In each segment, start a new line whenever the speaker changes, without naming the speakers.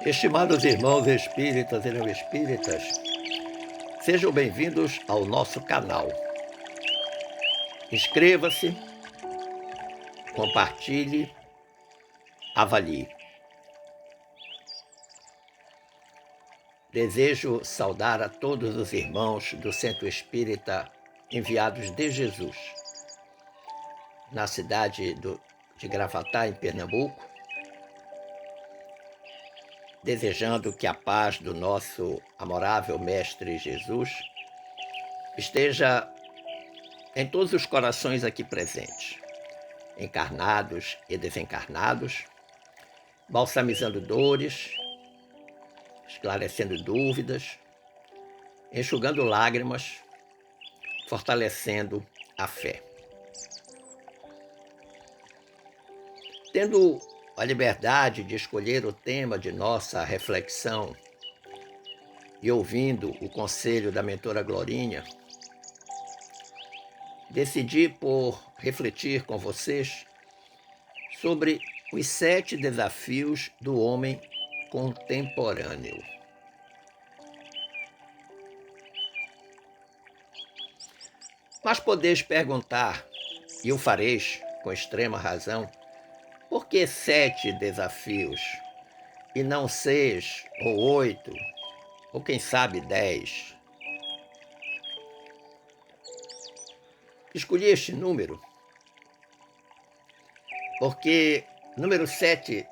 Estimados irmãos espíritas e não espíritas, sejam bem-vindos ao nosso canal. Inscreva-se, compartilhe, avalie. Desejo saudar a todos os irmãos do Centro Espírita enviados de Jesus, na cidade de Gravatá, em Pernambuco, desejando que a paz do nosso amorável Mestre Jesus esteja em todos os corações aqui presentes, encarnados e desencarnados, balsamizando dores, esclarecendo dúvidas, enxugando lágrimas, fortalecendo a fé. Tendo a liberdade de escolher o tema de nossa reflexão e ouvindo o conselho da mentora Glorinha, decidi por refletir com vocês sobre os 7 desafios do homem contemporâneo. Mas podeis perguntar, e o fareis com extrema razão, por que 7 desafios e não 6 ou 8, ou quem sabe 10? Escolhi este número porque número 7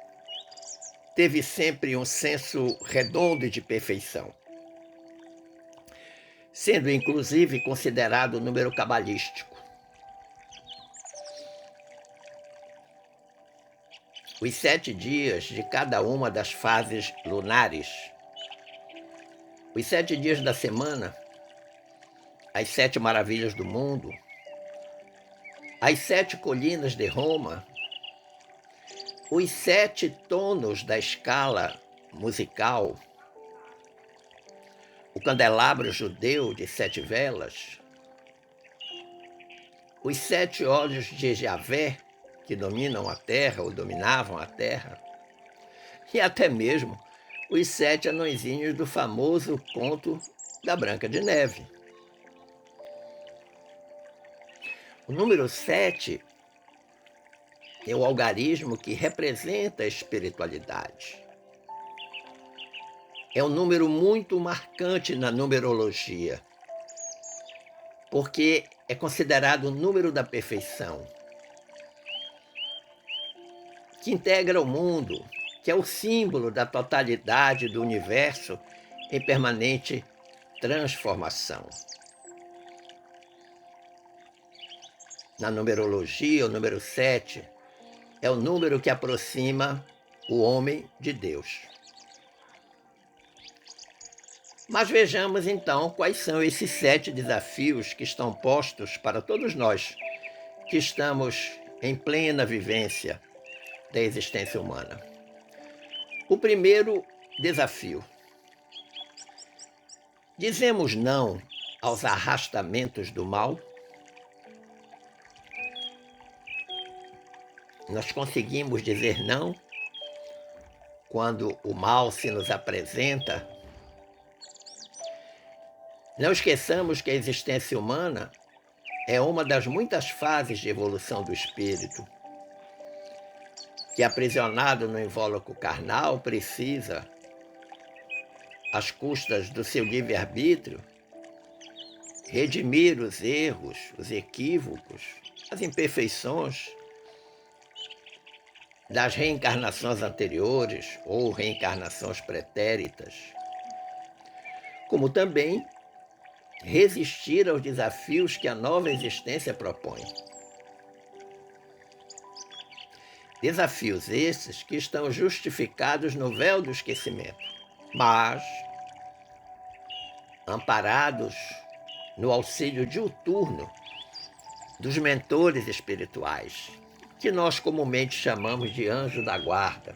teve sempre um senso redondo de perfeição, sendo inclusive considerado um número cabalístico. Os 7 dias de cada uma das fases lunares, os 7 dias da semana, as 7 maravilhas do mundo, as 7 colinas de Roma, os 7 tonos da escala musical, o candelabro judeu de 7 velas, os 7 olhos de Javé, que dominam a terra ou dominavam a terra, e até mesmo os 7 anõezinhos do famoso conto da Branca de Neve. O número 7 é o algarismo que representa a espiritualidade. É um número muito marcante na numerologia, porque é considerado o número da perfeição, que integra o mundo, que é o símbolo da totalidade do universo em permanente transformação. Na numerologia, o número 7 é o número que aproxima o homem de Deus. Mas vejamos então quais são esses 7 desafios que estão postos para todos nós que estamos em plena vivência da existência humana. O primeiro desafio: dizemos não aos arrastamentos do mal? Nós conseguimos dizer não quando o mal se nos apresenta? Não esqueçamos que a existência humana é uma das muitas fases de evolução do espírito, que, aprisionado no invólucro carnal, precisa, às custas do seu livre-arbítrio, redimir os erros, os equívocos, as imperfeições das reencarnações anteriores ou reencarnações pretéritas, como também resistir aos desafios que a nova existência propõe. Desafios esses que estão justificados no véu do esquecimento, mas amparados no auxílio diuturno dos mentores espirituais, que nós comumente chamamos de anjo da guarda.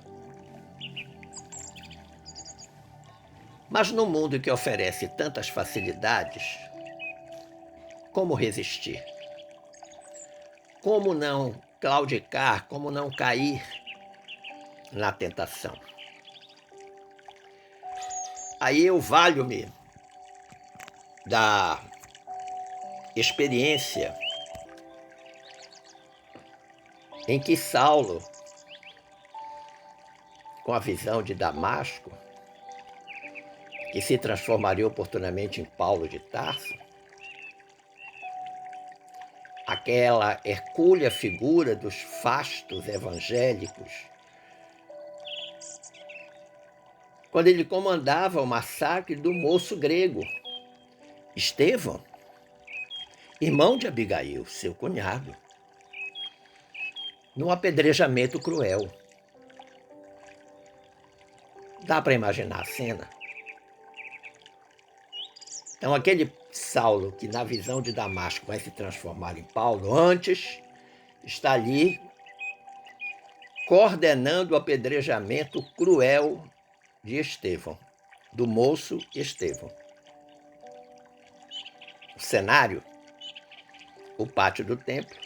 Mas no mundo que oferece tantas facilidades, como resistir? Como não claudicar? Como não cair na tentação? Aí eu valho-me da experiência em que Saulo, com a visão de Damasco, que se transformaria oportunamente em Paulo de Tarso, aquela hercúlea figura dos fastos evangélicos, quando ele comandava o massacre do moço grego, Estevão, irmão de Abigail, seu cunhado, num apedrejamento cruel. Dá para imaginar a cena? Então, aquele Saulo que, na visão de Damasco, vai se transformar em Paulo, antes está ali coordenando o apedrejamento cruel de Estevão, do moço Estevão. O cenário, o pátio do templo,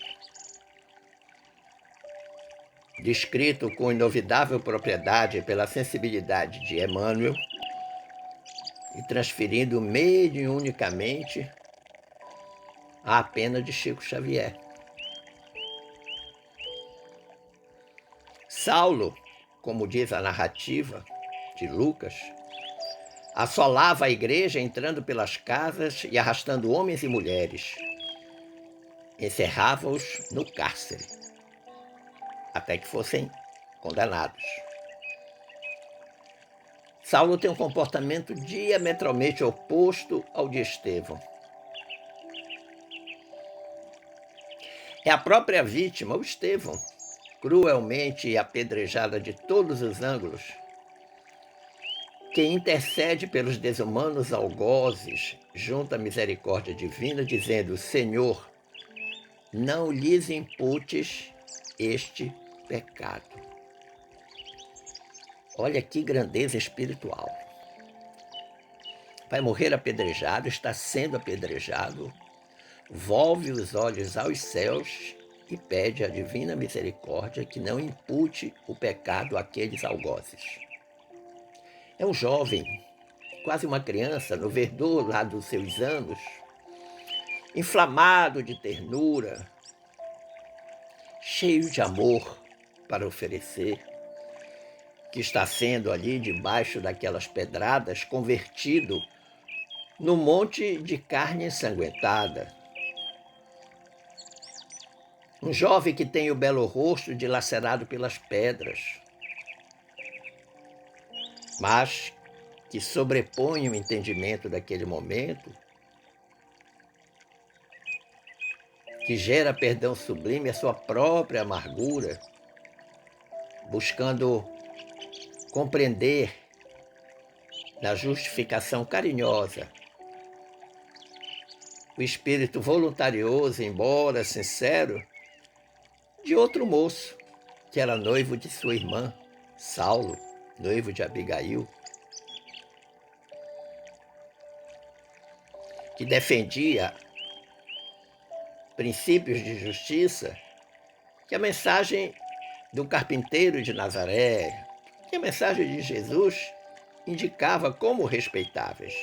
descrito com inovidável propriedade pela sensibilidade de Emmanuel e transferindo mediunicamente à pena de Chico Xavier. Saulo, como diz a narrativa de Lucas, assolava a igreja entrando pelas casas e arrastando homens e mulheres. Encerrava-os no cárcere, até que fossem condenados. Saulo tem um comportamento diametralmente oposto ao de Estevão. É a própria vítima, o Estevão, cruelmente apedrejada de todos os ângulos, que intercede pelos desumanos algozes junto à misericórdia divina, dizendo: Senhor, não lhes imputes este pecado. Olha que grandeza espiritual. Vai morrer apedrejado, está sendo apedrejado, volve os olhos aos céus e pede à divina misericórdia que não impute o pecado àqueles algozes. É um jovem, quase uma criança, no verdor lá dos seus anos, inflamado de ternura, cheio de amor para oferecer, que está sendo ali, debaixo daquelas pedradas, convertido no monte de carne ensanguentada. Um jovem que tem o belo rosto dilacerado pelas pedras, mas que sobrepõe o entendimento daquele momento, que gera perdão sublime à sua própria amargura, buscando compreender na justificação carinhosa o espírito voluntarioso, embora sincero, de outro moço, que era noivo de sua irmã, Saulo, noivo de Abigail, que defendia princípios de justiça, que a mensagem do carpinteiro de Nazaré, que a mensagem de Jesus indicava como respeitáveis,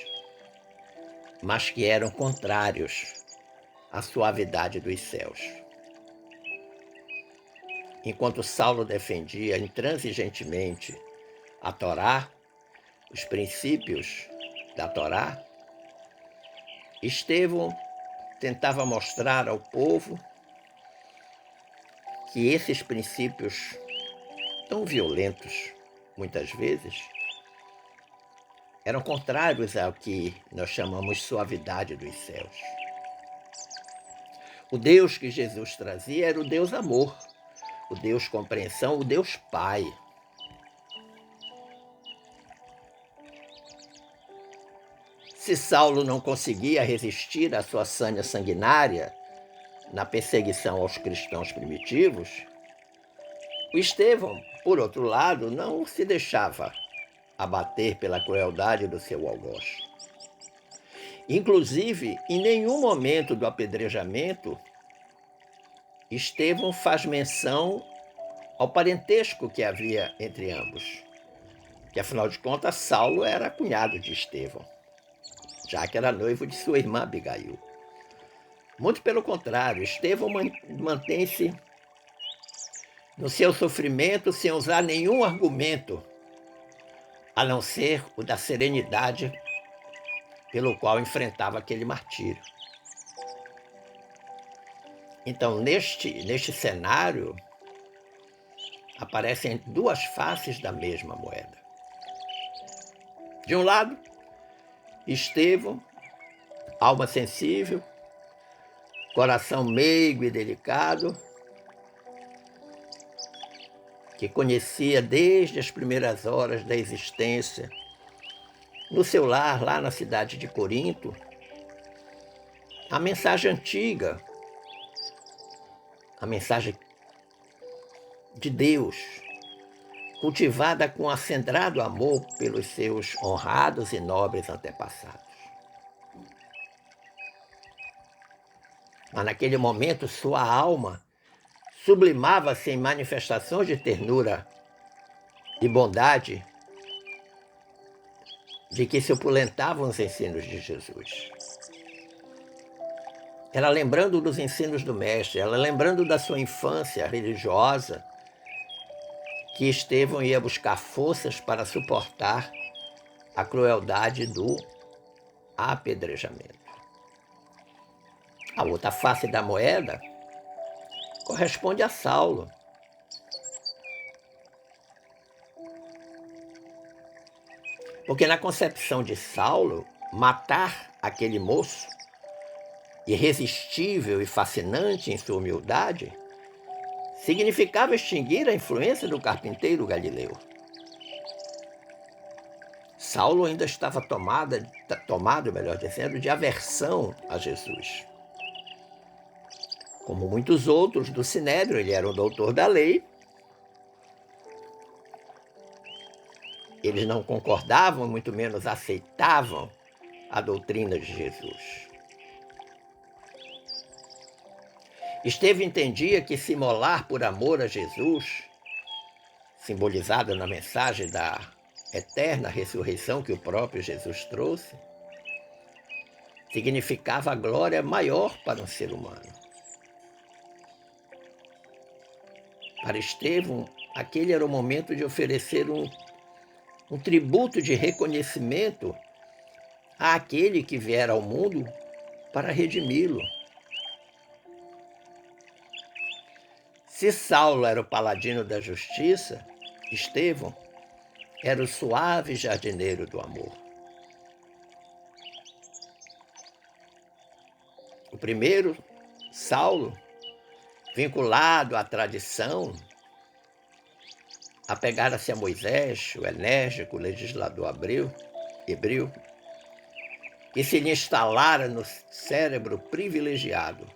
mas que eram contrários à suavidade dos céus. Enquanto Saulo defendia intransigentemente a Torá, os princípios da Torá, Estevão tentava mostrar ao povo que esses princípios tão violentos, muitas vezes, eram contrários ao que nós chamamos suavidade dos céus. O Deus que Jesus trazia era o Deus amor, o Deus compreensão, o Deus Pai. Se Saulo não conseguia resistir à sua sanha sanguinária na perseguição aos cristãos primitivos, o Estevão, por outro lado, não se deixava abater pela crueldade do seu algoz. Inclusive, em nenhum momento do apedrejamento, Estevão faz menção ao parentesco que havia entre ambos. que afinal de contas Saulo era cunhado de Estevão, já que era noivo de sua irmã Abigail. Muito pelo contrário, Estevão mantém-se no seu sofrimento sem usar nenhum argumento, a não ser o da serenidade pelo qual enfrentava aquele martírio. Então, neste cenário, aparecem duas faces da mesma moeda. De um lado, Estevão, alma sensível, coração meigo e delicado, que conhecia desde as primeiras horas da existência, no seu lar, lá na cidade de Corinto, a mensagem antiga, a mensagem de Deus, cultivada com acendrado amor pelos seus honrados e nobres antepassados. Mas naquele momento sua alma sublimava-se em manifestações de ternura e bondade de que se opulentavam os ensinos de Jesus. Ela lembrando dos ensinos do Mestre, ela lembrando da sua infância religiosa, que Estevão ia buscar forças para suportar a crueldade do apedrejamento. A outra face da moeda corresponde a Saulo. Porque na concepção de Saulo, matar aquele moço, irresistível e fascinante em sua humildade, significava extinguir a influência do carpinteiro galileu. Saulo ainda estava tomado, melhor dizendo, de aversão a Jesus. Como muitos outros do Sinédrio, ele era um doutor da lei. Eles não concordavam, muito menos aceitavam a doutrina de Jesus. Estevão entendia que se imolar por amor a Jesus, simbolizado na mensagem da eterna ressurreição que o próprio Jesus trouxe, significava a glória maior para um ser humano. Para Estevão, aquele era o momento de oferecer um tributo de reconhecimento àquele que viera ao mundo para redimi-lo. Se Saulo era o paladino da justiça, Estevão era o suave jardineiro do amor. O primeiro, Saulo, vinculado à tradição, apegara-se a Moisés, o enérgico legislador hebreu, que se lhe instalara no cérebro privilegiado,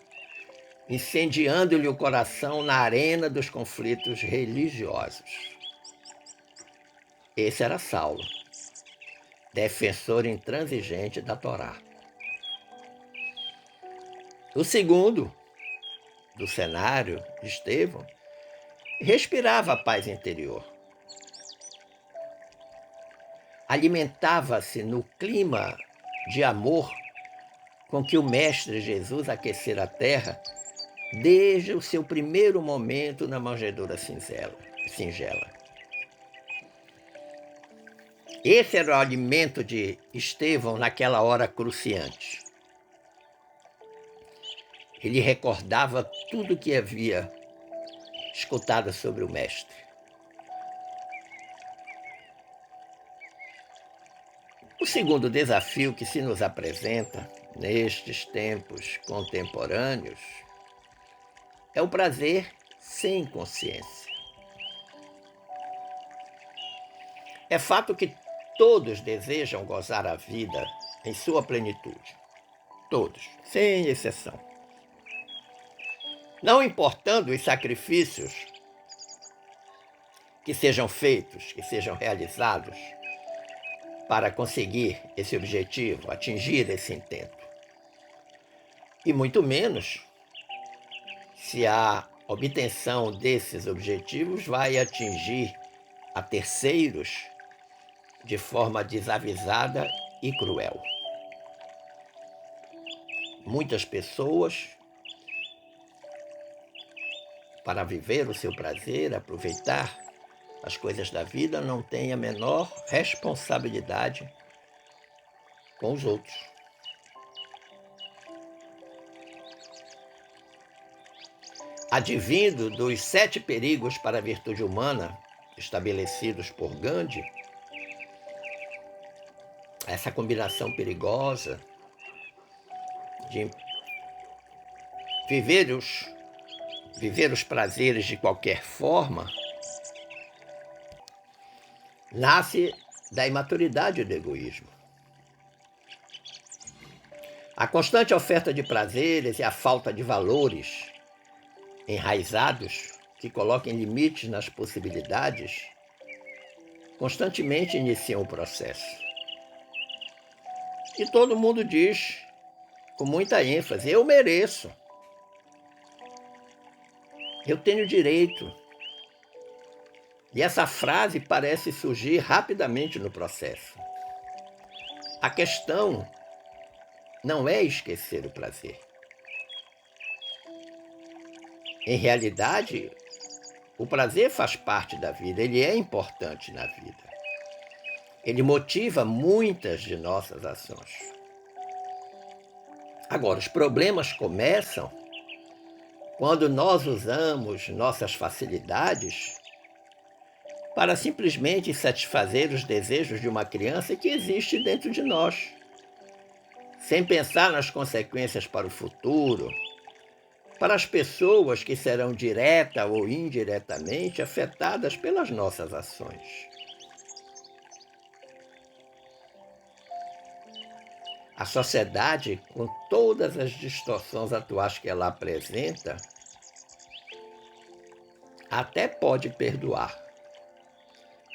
incendiando-lhe o coração na arena dos conflitos religiosos. Esse era Saulo, defensor intransigente da Torá. O segundo, do cenário, Estevão, respirava a paz interior. Alimentava-se no clima de amor com que o Mestre Jesus aquecera a terra desde o seu primeiro momento na manjedoura singela. Esse era o alimento de Estevão naquela hora cruciante. Ele recordava tudo o que havia escutado sobre o Mestre. O segundo desafio que se nos apresenta nestes tempos contemporâneos é o prazer sem consciência. É fato que todos desejam gozar a vida em sua plenitude. Todos, sem exceção. Não importando os sacrifícios que sejam feitos, que sejam realizados para conseguir esse objetivo, atingir esse intento. E muito menos se a obtenção desses objetivos vai atingir a terceiros de forma desavisada e cruel. Muitas pessoas, para viver o seu prazer, aproveitar as coisas da vida, não têm a menor responsabilidade com os outros. Advindo dos 7 perigos para a virtude humana, estabelecidos por Gandhi, essa combinação perigosa de viver os prazeres de qualquer forma, nasce da imaturidade do egoísmo. A constante oferta de prazeres e a falta de valores enraizados que coloquem limites nas possibilidades constantemente iniciam o processo. E todo mundo diz com muita ênfase: eu mereço, eu tenho direito. E essa frase parece surgir rapidamente no processo. A questão não é esquecer o prazer. Em realidade, o prazer faz parte da vida, ele é importante na vida. Ele motiva muitas de nossas ações. Agora, os problemas começam quando nós usamos nossas facilidades para simplesmente satisfazer os desejos de uma criança que existe dentro de nós, sem pensar nas consequências para o futuro, para as pessoas que serão direta ou indiretamente afetadas pelas nossas ações. A sociedade, com todas as distorções atuais que ela apresenta, até pode perdoar,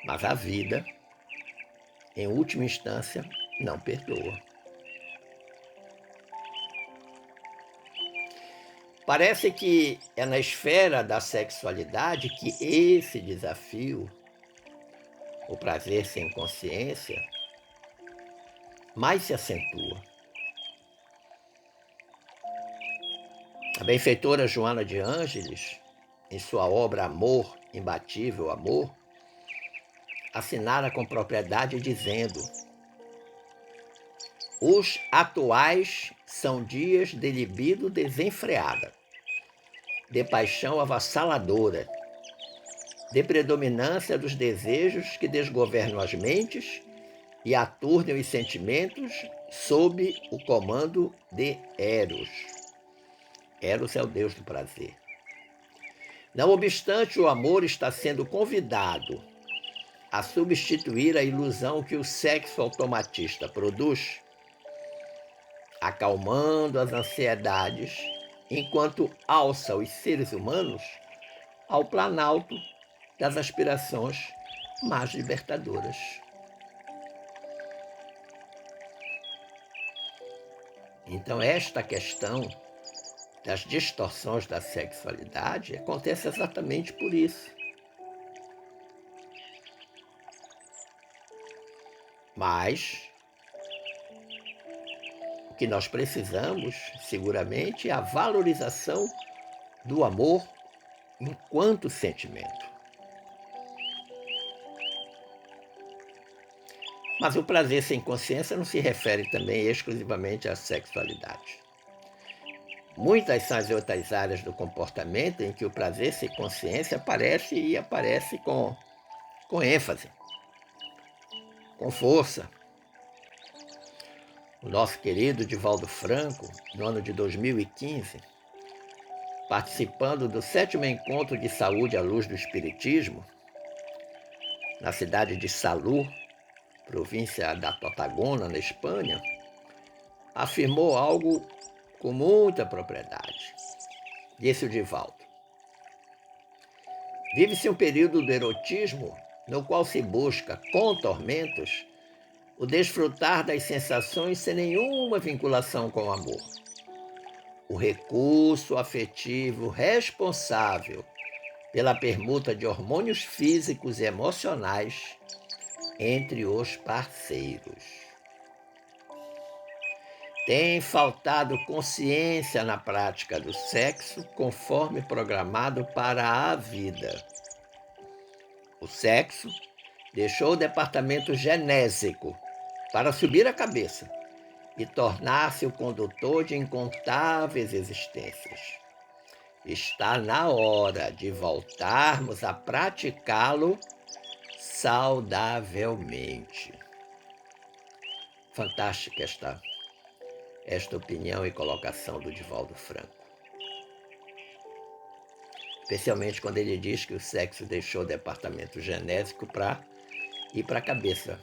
mas a vida, em última instância, não perdoa. Parece que é na esfera da sexualidade que esse desafio, o prazer sem consciência, mais se acentua. A benfeitora Joana de Ângeles, em sua obra Amor, Imbatível Amor, assinara com propriedade dizendo: os atuais são dias de libido desenfreada, de paixão avassaladora, de predominância dos desejos que desgovernam as mentes e aturdem os sentimentos sob o comando de Eros. Eros é o deus do prazer. Não obstante, o amor está sendo convidado a substituir a ilusão que o sexo automatista produz, acalmando as ansiedades, enquanto alça os seres humanos ao planalto das aspirações mais libertadoras. Então, esta questão das distorções da sexualidade acontece exatamente por isso. Mas o que nós precisamos, seguramente, é a valorização do amor enquanto sentimento. Mas o prazer sem consciência não se refere também exclusivamente à sexualidade. Muitas são as outras áreas do comportamento em que o prazer sem consciência aparece e aparece com ênfase, com força. O nosso querido Divaldo Franco, no ano de 2015, participando do 7º Encontro de Saúde à Luz do Espiritismo, na cidade de Salou, província da Tarragona, na Espanha, afirmou algo com muita propriedade. Disse o Divaldo: vive-se um período do erotismo no qual se busca, com tormentos, o desfrutar das sensações sem nenhuma vinculação com o amor. O recurso afetivo responsável pela permuta de hormônios físicos e emocionais entre os parceiros. Tem faltado consciência na prática do sexo conforme programado para a vida. O sexo deixou o departamento genésico para subir a cabeça e tornar-se o condutor de incontáveis existências. Está na hora de voltarmos a praticá-lo saudavelmente. Fantástica esta opinião e colocação do Divaldo Franco. Especialmente quando ele diz que o sexo deixou o departamento genésico para ir para a cabeça.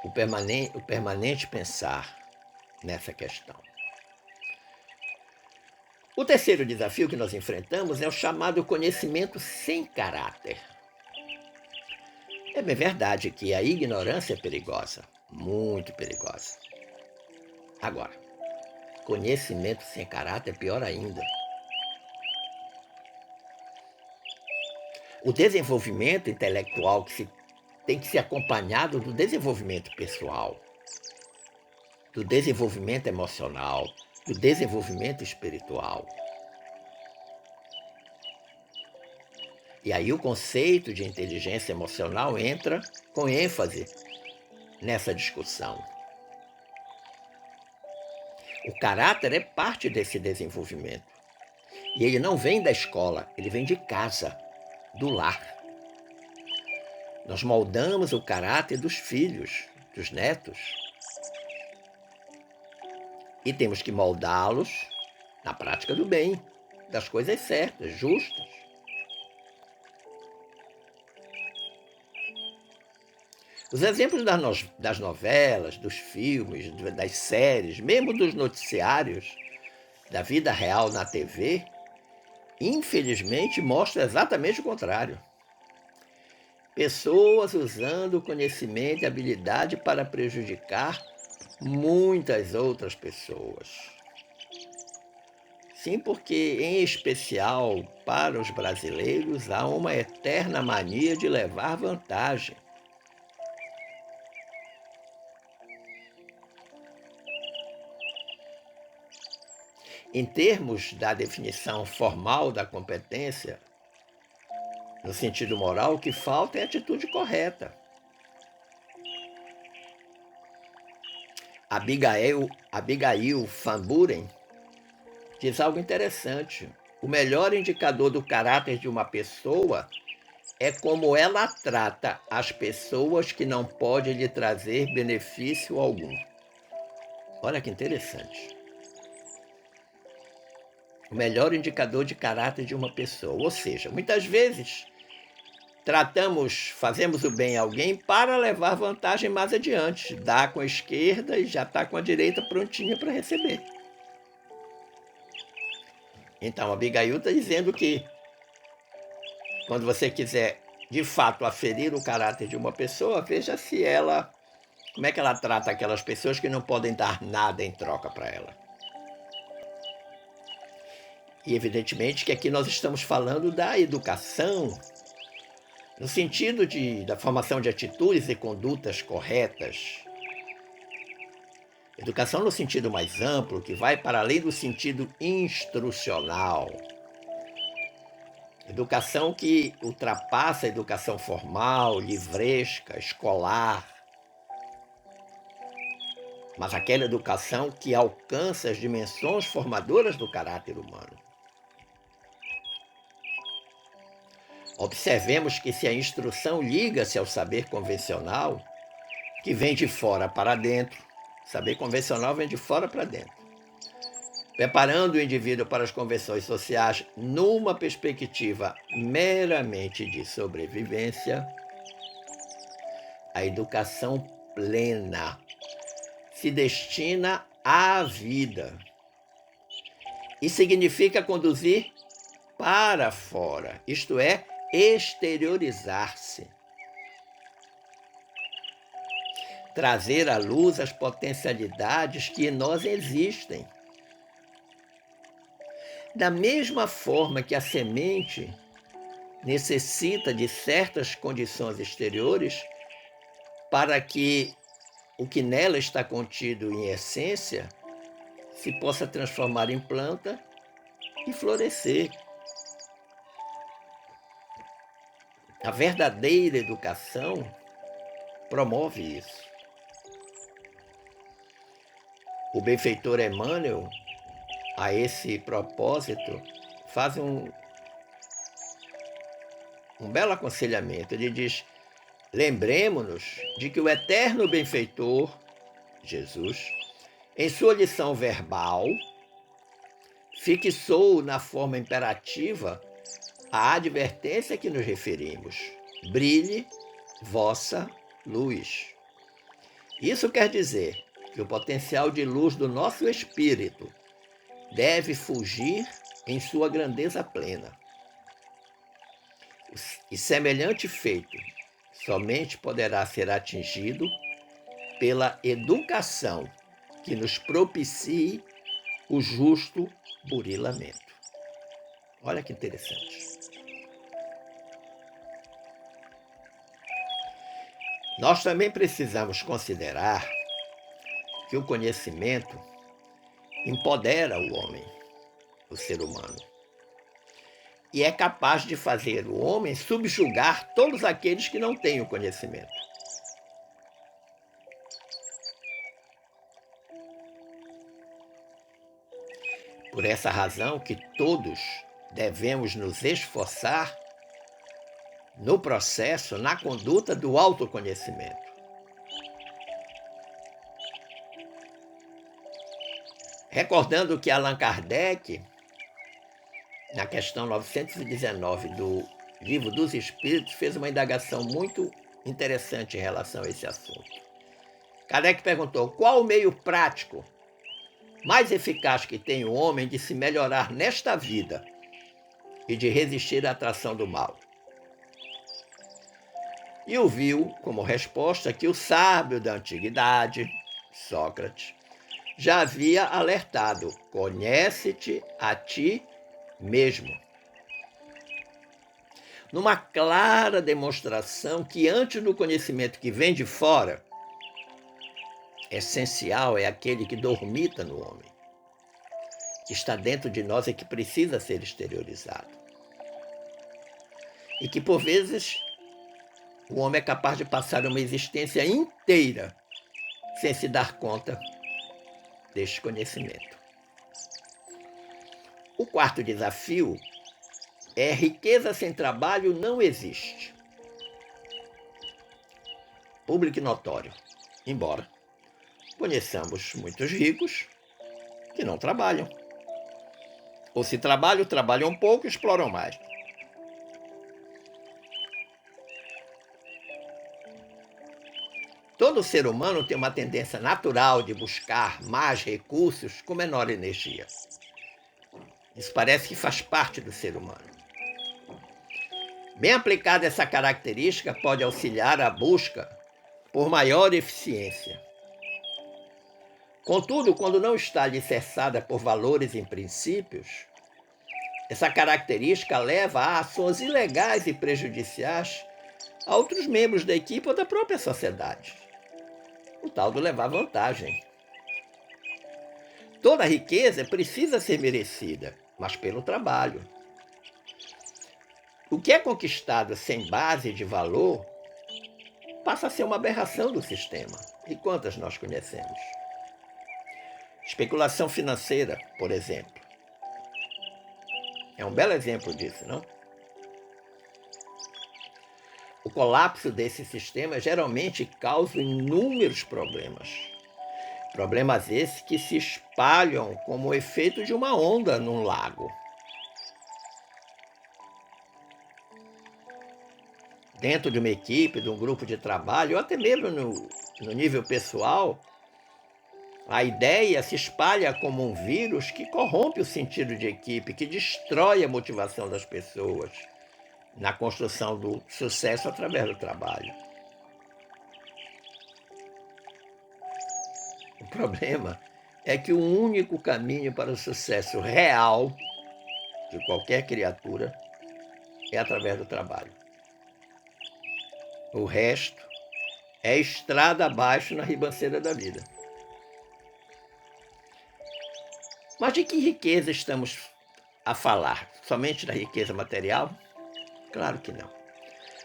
O permanente pensar nessa questão. O terceiro desafio que nós enfrentamos é o chamado conhecimento sem caráter. É bem verdade que a ignorância é perigosa, muito perigosa. Agora, conhecimento sem caráter é pior ainda. O desenvolvimento intelectual tem que ser acompanhado do desenvolvimento pessoal, do desenvolvimento emocional, do desenvolvimento espiritual. E aí o conceito de inteligência emocional entra com ênfase nessa discussão. O caráter é parte desse desenvolvimento. E ele não vem da escola, ele vem de casa, do lar. Nós moldamos o caráter dos filhos, dos netos. E temos que moldá-los na prática do bem, das coisas certas, justas. Os exemplos das novelas, dos filmes, das séries, mesmo dos noticiários, da vida real na TV, infelizmente mostram exatamente o contrário. Pessoas usando o conhecimento e habilidade para prejudicar muitas outras pessoas. Sim, porque, em especial para os brasileiros, há uma eterna mania de levar vantagem. Em termos da definição formal da competência, no sentido moral, o que falta é a atitude correta. Abigail Van Buren diz algo interessante. O melhor indicador do caráter de uma pessoa é como ela trata as pessoas que não podem lhe trazer benefício algum. Olha que interessante. O melhor indicador de caráter de uma pessoa. Ou seja, muitas vezes fazemos o bem a alguém para levar vantagem mais adiante. Dá com a esquerda e já está com a direita prontinha para receber. Então, a Abigail está dizendo que quando você quiser, de fato, aferir o caráter de uma pessoa, veja como é que ela trata aquelas pessoas que não podem dar nada em troca para ela. E, evidentemente, que aqui nós estamos falando da educação, no sentido da formação de atitudes e condutas corretas. Educação no sentido mais amplo, que vai para além do sentido instrucional. Educação que ultrapassa a educação formal, livresca, escolar. Mas aquela educação que alcança as dimensões formadoras do caráter humano. Observemos que se a instrução liga-se ao saber convencional, que vem de fora para dentro, saber convencional vem de fora para dentro, preparando o indivíduo para as convenções sociais numa perspectiva meramente de sobrevivência, a educação plena se destina à vida e significa conduzir para fora, isto é, exteriorizar-se. Trazer à luz as potencialidades que em nós existem. Da mesma forma que a semente necessita de certas condições exteriores para que o que nela está contido em essência se possa transformar em planta e florescer. A verdadeira educação promove isso. O benfeitor Emmanuel, a esse propósito, faz um belo aconselhamento. Ele diz: lembremo-nos de que o eterno benfeitor, Jesus, em sua lição verbal, fixou na forma imperativa a advertência que nos referimos: brilhe vossa luz. Isso quer dizer que o potencial de luz do nosso espírito deve fulgir em sua grandeza plena. E semelhante feito somente poderá ser atingido pela educação que nos propicie o justo burilamento. Olha que interessante. Nós também precisamos considerar que o conhecimento empodera o homem, o ser humano, e é capaz de fazer o homem subjugar todos aqueles que não têm o conhecimento. Por essa razão que todos devemos nos esforçar no processo, na conduta do autoconhecimento. Recordando que Allan Kardec, na questão 919 do Livro dos Espíritos, fez uma indagação muito interessante em relação a esse assunto. Kardec perguntou: qual o meio prático mais eficaz que tem o homem de se melhorar nesta vida e de resistir à atração do mal? E ouviu como resposta que o sábio da antiguidade, Sócrates, já havia alertado: conhece-te a ti mesmo. Numa clara demonstração que antes do conhecimento que vem de fora, essencial é aquele que dormita no homem, que está dentro de nós e que precisa ser exteriorizado. E que, por vezes, o homem é capaz de passar uma existência inteira sem se dar conta deste conhecimento. O quarto desafio é: riqueza sem trabalho não existe. Público e notório, embora conheçamos muitos ricos que não trabalham. Ou se trabalham, trabalham pouco e exploram mais. Todo ser humano tem uma tendência natural de buscar mais recursos com menor energia. Isso parece que faz parte do ser humano. Bem aplicada, essa característica pode auxiliar a busca por maior eficiência. Contudo, quando não está alicerçada por valores e princípios, essa característica leva a ações ilegais e prejudiciais a outros membros da equipe ou da própria sociedade. O tal do levar vantagem. Toda riqueza precisa ser merecida, mas pelo trabalho. O que é conquistado sem base de valor passa a ser uma aberração do sistema. E quantas nós conhecemos? Especulação financeira, por exemplo. É um belo exemplo disso, não? O colapso desse sistema geralmente causa inúmeros problemas. Problemas esses que se espalham como o efeito de uma onda num lago. Dentro de uma equipe, de um grupo de trabalho, ou até mesmo no nível pessoal, a ideia se espalha como um vírus que corrompe o sentido de equipe, que destrói a motivação das pessoas na construção do sucesso através do trabalho. O problema é que o único caminho para o sucesso real de qualquer criatura é através do trabalho. O resto é estrada abaixo na ribanceira da vida. Mas de que riqueza estamos a falar? Somente da riqueza material? Claro que não.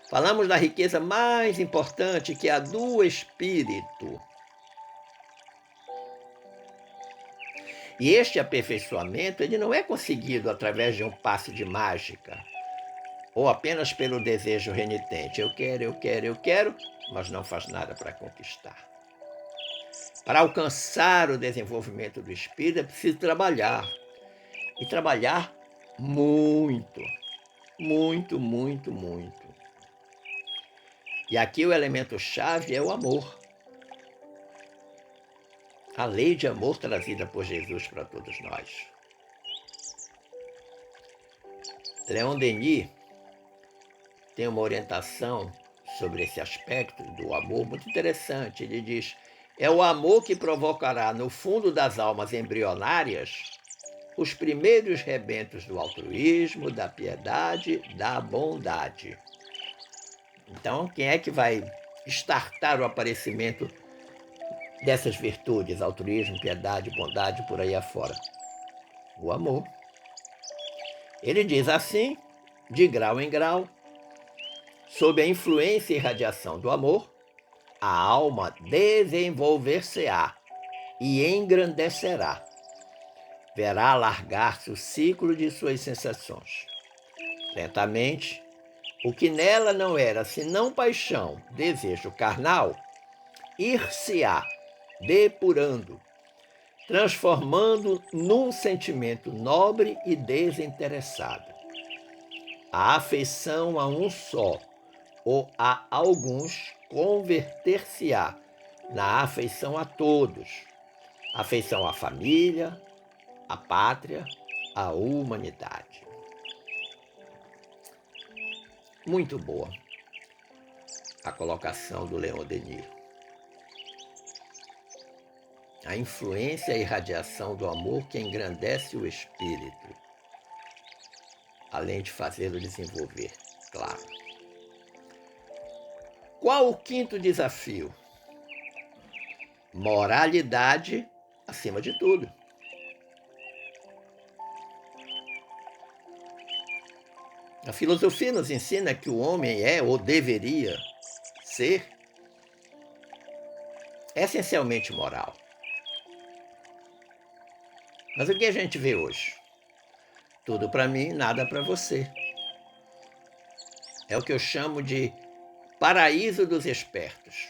Falamos da riqueza mais importante, que é a do espírito. E este aperfeiçoamento ele não é conseguido através de um passe de mágica, ou apenas pelo desejo renitente. Eu quero, mas não faz nada para conquistar. Para alcançar o desenvolvimento do espírito é preciso trabalhar. E trabalhar muito, muito, muito, muito. E aqui o elemento-chave é o amor. A lei de amor trazida por Jesus para todos nós. Leon Denis tem uma orientação sobre esse aspecto do amor muito interessante. Ele diz: é o amor que provocará no fundo das almas embrionárias os primeiros rebentos do altruísmo, da piedade, da bondade. Então, quem é que vai startar o aparecimento dessas virtudes, altruísmo, piedade, bondade, por aí afora? O amor. Ele diz assim, de grau em grau, sob a influência e radiação do amor, a alma desenvolver-se-á e engrandecerá. Verá alargar-se o ciclo de suas sensações. Lentamente, o que nela não era senão paixão, desejo carnal, ir-se-á depurando, transformando num sentimento nobre e desinteressado. A afeição a um só ou a alguns converter-se-á na afeição a todos, afeição à família, à pátria, à humanidade. Muito boa a colocação do Leon Denis. A influência e radiação do amor que engrandece o espírito, além de fazê-lo desenvolver, claro. Qual o quinto desafio? Moralidade acima de tudo. A filosofia nos ensina que o homem é, ou deveria ser, essencialmente moral. Mas o que a gente vê hoje? Tudo para mim, nada para você. É o que eu chamo de paraíso dos espertos.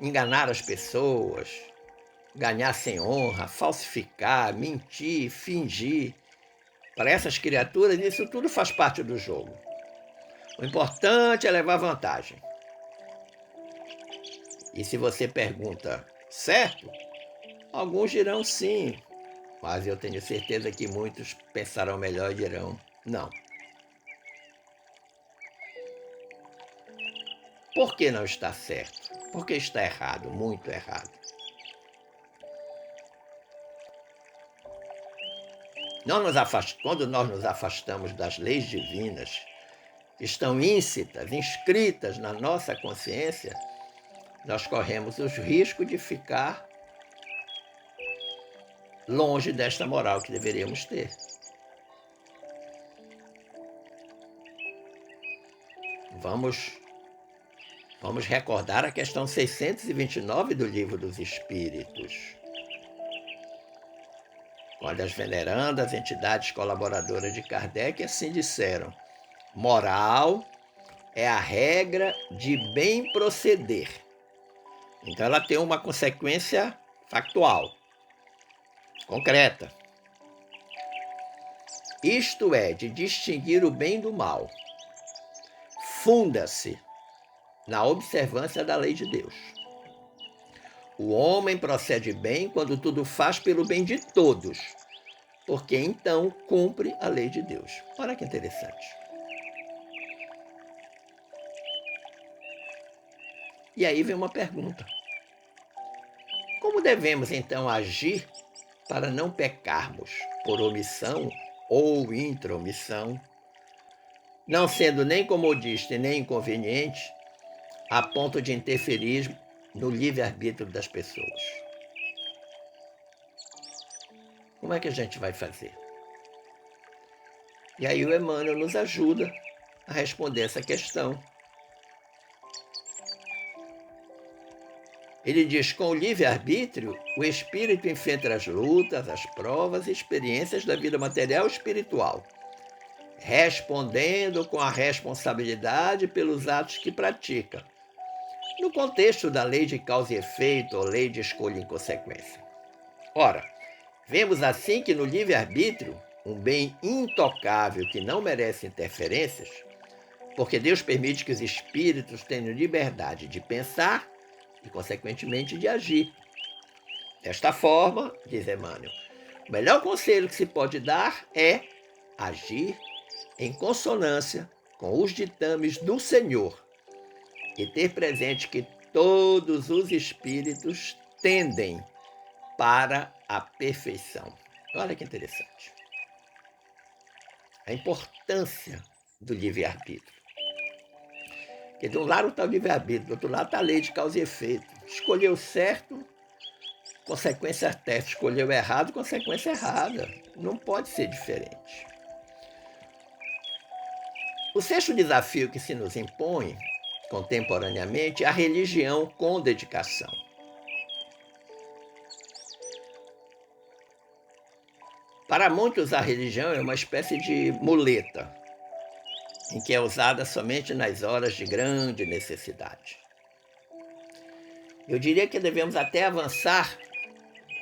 Enganar as pessoas, ganhar sem honra, falsificar, mentir, fingir. Para essas criaturas, isso tudo faz parte do jogo. O importante é levar vantagem. E se você pergunta, certo? Alguns dirão sim, mas eu tenho certeza que muitos pensarão melhor e dirão não. Por que não está certo? Porque está errado, muito errado. Quando nós nos afastamos das leis divinas, que estão íncitas, inscritas na nossa consciência, nós corremos os riscos de ficar longe desta moral que deveríamos ter. Vamos recordar a questão 629 do Livro dos Espíritos, quando as venerandas entidades colaboradoras de Kardec assim disseram: moral é a regra de bem proceder. Então ela tem uma consequência factual, concreta. Isto é, de distinguir o bem do mal. Funda-se na observância da lei de Deus. O homem procede bem quando tudo faz pelo bem de todos, porque então cumpre a lei de Deus. Olha que interessante. E aí vem uma pergunta. Como devemos então agir para não pecarmos por omissão ou intromissão, não sendo nem comodista e nem inconveniente, a ponto de interferir no livre-arbítrio das pessoas. Como é que a gente vai fazer? E aí o Emmanuel nos ajuda a responder essa questão. Ele diz: com o livre-arbítrio, o espírito enfrenta as lutas, as provas e experiências da vida material e espiritual, respondendo com a responsabilidade pelos atos que pratica, no contexto da lei de causa e efeito ou lei de escolha e consequência. Ora, vemos assim que no livre-arbítrio, um bem intocável que não merece interferências, porque Deus permite que os espíritos tenham liberdade de pensar e, consequentemente, de agir. Desta forma, diz Emmanuel, o melhor conselho que se pode dar é agir em consonância com os ditames do Senhor e ter presente que todos os espíritos tendem para a perfeição. Olha que interessante. A importância do livre-arbítrio. Porque de um lado está o livre-arbítrio, do outro lado está a lei de causa e efeito. Escolheu certo, consequência certa. Escolheu errado, consequência errada. Não pode ser diferente. O sexto desafio que se nos impõe contemporaneamente é a religião com dedicação. Para muitos, a religião é uma espécie de muleta, em que é usada somente nas horas de grande necessidade. Eu diria que devemos até avançar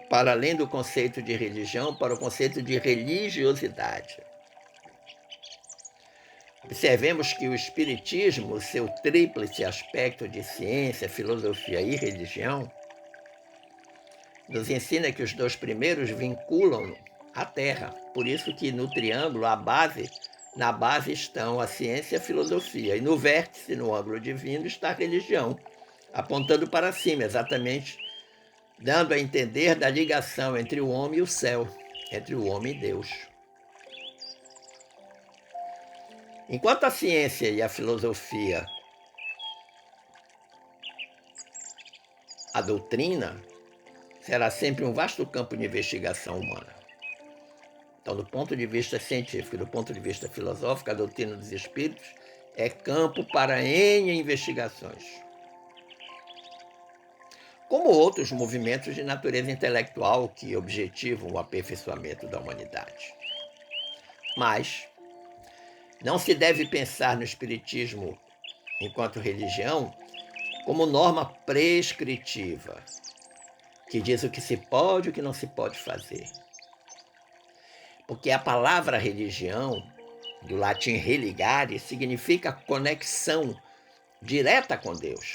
para além do conceito de religião, para o conceito de religiosidade. Observemos que o Espiritismo, seu tríplice aspecto de ciência, filosofia e religião, nos ensina que os dois primeiros vinculam a Terra. Por isso que no triângulo, na base estão a ciência e a filosofia, e no vértice, no ângulo divino, está a religião, apontando para cima, exatamente dando a entender da ligação entre o homem e o céu, entre o homem e Deus. Enquanto a ciência e a filosofia, a doutrina, será sempre um vasto campo de investigação humana. Então, do ponto de vista científico e do ponto de vista filosófico, a doutrina dos espíritos é campo para N investigações, como outros movimentos de natureza intelectual que objetivam o aperfeiçoamento da humanidade. Mas não se deve pensar no espiritismo enquanto religião como norma prescritiva, que diz o que se pode e o que não se pode fazer. Porque a palavra religião, do latim religare, significa conexão direta com Deus,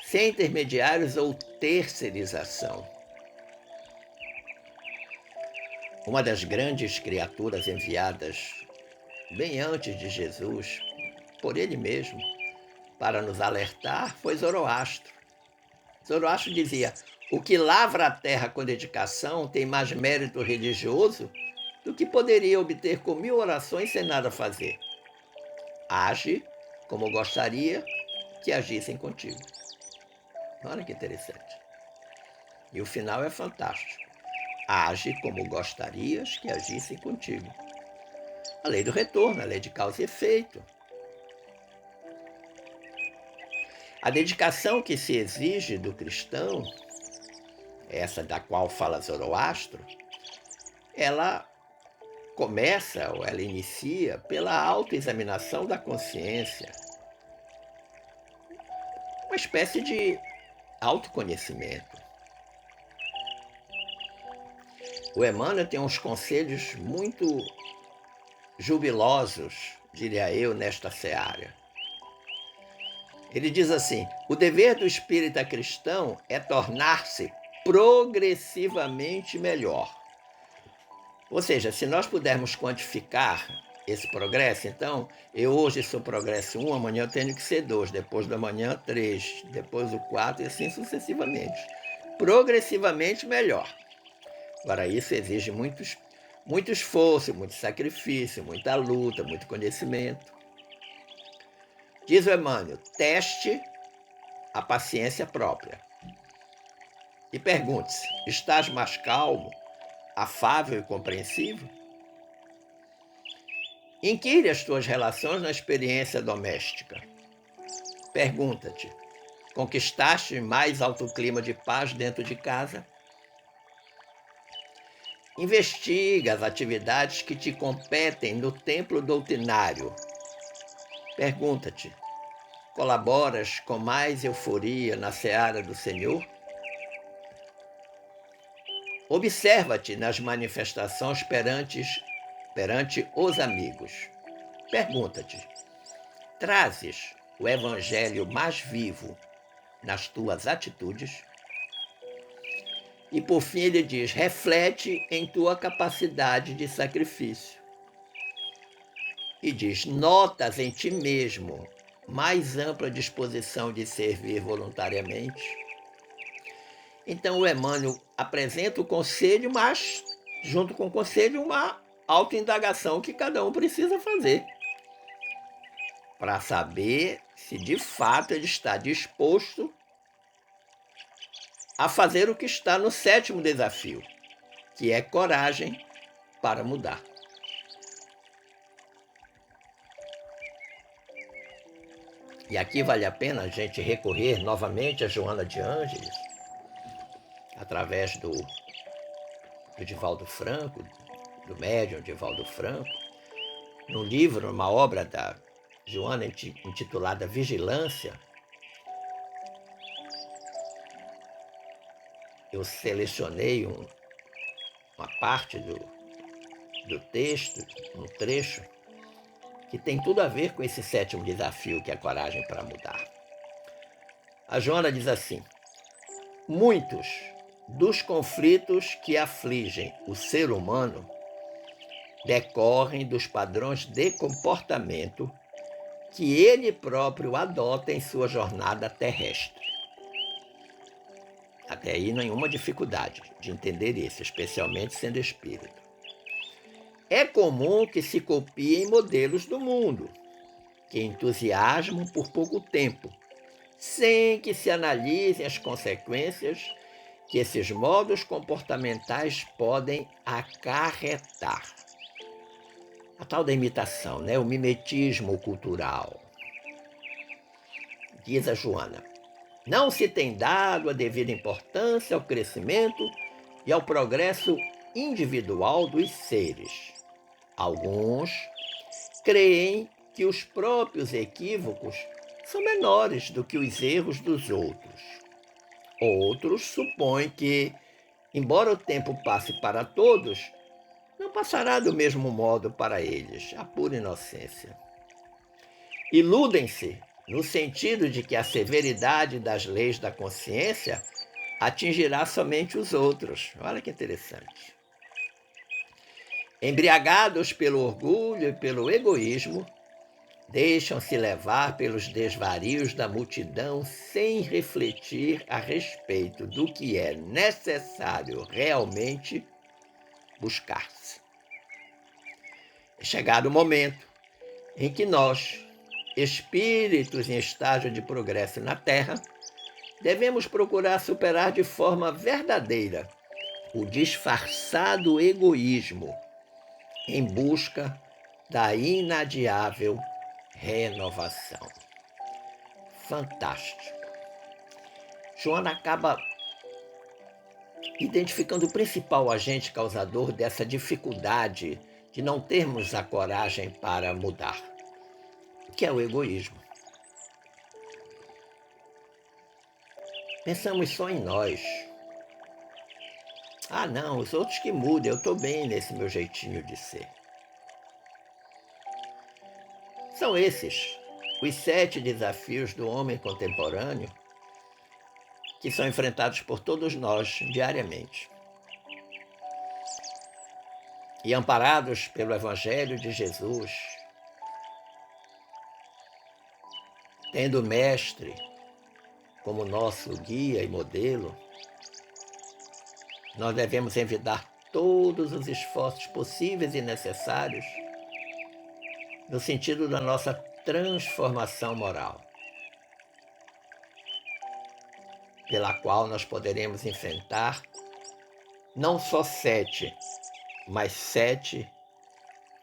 sem intermediários ou terceirização. Uma das grandes criaturas enviadas bem antes de Jesus, por ele mesmo, para nos alertar, foi Zoroastro. Zoroastro dizia: o que lavra a terra com dedicação tem mais mérito religioso do que poderia obter com 1000 orações sem nada fazer. Age como gostaria que agissem contigo. Olha que interessante. E o final é fantástico. Age como gostarias que agissem contigo. A lei do retorno, a lei de causa e efeito. A dedicação que se exige do cristão, essa da qual fala Zoroastro, ela começa, ou ela inicia, pela autoexaminação da consciência. Uma espécie de autoconhecimento. O Emmanuel tem uns conselhos muito jubilosos, diria eu, nesta seara. Ele diz assim: o dever do espírita cristão é tornar-se progressivamente melhor. Ou seja, se nós pudermos quantificar esse progresso, então, eu hoje sou progresso 1, amanhã eu tenho que ser 2, depois da manhã 3, depois o 4 e assim sucessivamente. Progressivamente melhor. Agora, isso exige muito esforço, muito sacrifício, muita luta, muito conhecimento. Diz o Emmanuel, teste a paciência própria. E pergunte-se, estás mais calmo, afável e compreensivo? Inquire as tuas relações na experiência doméstica. Pergunta-te, conquistaste mais alto clima de paz dentro de casa? Investiga as atividades que te competem no templo doutrinário. Pergunta-te, colaboras com mais euforia na seara do Senhor? Observa-te nas manifestações perante os amigos. Pergunta-te, trazes o evangelho mais vivo nas tuas atitudes? E por fim ele diz, reflete em tua capacidade de sacrifício. E diz, notas em ti mesmo mais ampla disposição de servir voluntariamente? Então o Emmanuel apresenta o conselho, mas junto com o conselho uma autoindagação que cada um precisa fazer para saber se de fato ele está disposto a fazer o que está no 7º desafio, que é coragem para mudar. E aqui vale a pena a gente recorrer novamente a Joana de Ângeles, através do Divaldo Franco, do médium Divaldo Franco, num livro, uma obra da Joana intitulada Vigilância. Eu selecionei uma parte do texto, um trecho, que tem tudo a ver com esse 7º desafio, que é a coragem para mudar. A Joana diz assim, muitos dos conflitos que afligem o ser humano decorrem dos padrões de comportamento que ele próprio adota em sua jornada terrestre. Até aí nenhuma dificuldade de entender isso, especialmente sendo espírito. É comum que se copiem modelos do mundo, que entusiasmam por pouco tempo, sem que se analisem as consequências que esses modos comportamentais podem acarretar. A tal da imitação, né? O mimetismo cultural. Diz a Joana, não se tem dado a devida importância ao crescimento e ao progresso individual dos seres. Alguns creem que os próprios equívocos são menores do que os erros dos outros. Outros supõem que, embora o tempo passe para todos, não passará do mesmo modo para eles, a pura inocência. Iludem-se no sentido de que a severidade das leis da consciência atingirá somente os outros. Olha que interessante. Embriagados pelo orgulho e pelo egoísmo, deixam-se levar pelos desvarios da multidão sem refletir a respeito do que é necessário realmente buscar-se. É chegado o momento em que nós, espíritos em estágio de progresso na Terra, devemos procurar superar de forma verdadeira o disfarçado egoísmo em busca da inadiável renovação. Fantástico. Joana acaba identificando o principal agente causador dessa dificuldade de não termos a coragem para mudar, que é o egoísmo. Pensamos só em nós. Ah, não, os outros que mudem, eu estou bem nesse meu jeitinho de ser. São esses os 7 desafios do homem contemporâneo que são enfrentados por todos nós diariamente. E amparados pelo Evangelho de Jesus, tendo o Mestre como nosso guia e modelo, nós devemos todos os esforços possíveis e necessários no sentido da nossa transformação moral, pela qual nós poderemos enfrentar não só 7, mas 7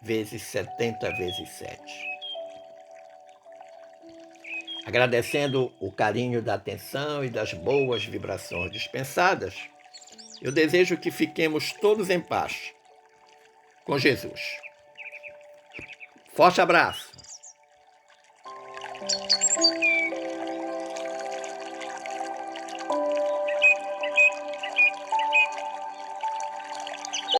vezes 70 vezes 7. Agradecendo o carinho da atenção e das boas vibrações dispensadas, eu desejo que fiquemos todos em paz com Jesus. Forte abraço!